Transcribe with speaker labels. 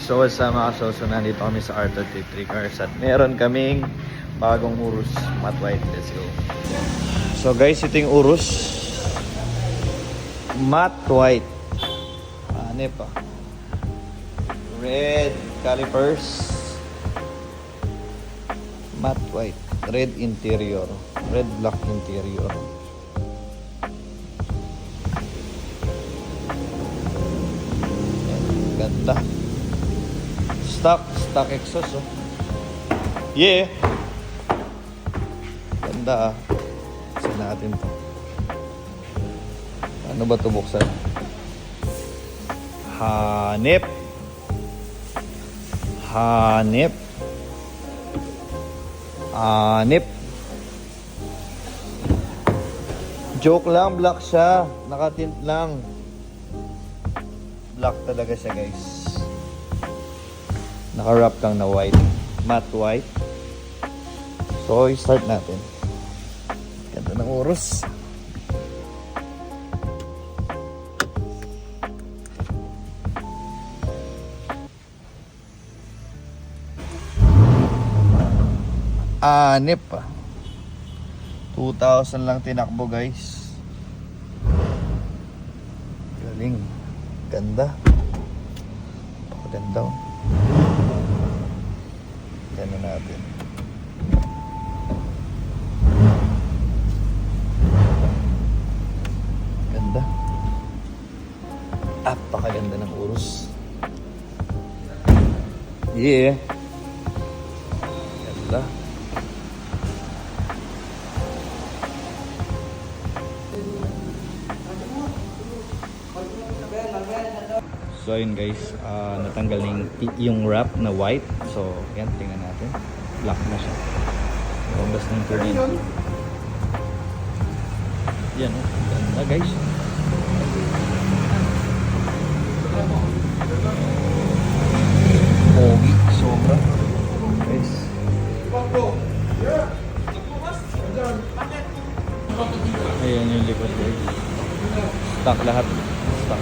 Speaker 1: So what's up mga kasoso, nandito kami sa R33 Cars at meron kaming bagong Urus matte white. Let's go. So guys, ito yung Urus matte white. Ano pa? Red calipers, matte white, red interior, red black interior. Ganda. Stock exhaust, oh. Yeah. Ganda, ah. Buksan natin to. Ano ba ito buksan? Hanip. Joke lang, black siya. Nakatint lang. Black talaga siya, guys. Naka-wrap lang na white. Matte white. So, i-start natin. Ganda ng Urus. Anip pa. 2,000 lang tinakbo, guys. Galing. Ganda. Pakaganda, oh. Ganda natin. Ganda. Pakaganda ng Urus. Yeah. Ganda. So ayun guys, natanggal na yung wrap na white. So yan, tingnan natin. Black na siya. Lumabas na yung turbine. Yan, oh. Ganda guys. Pogi, sobra. Guys. Ayan yung likod guys. Stock lahat. Stock.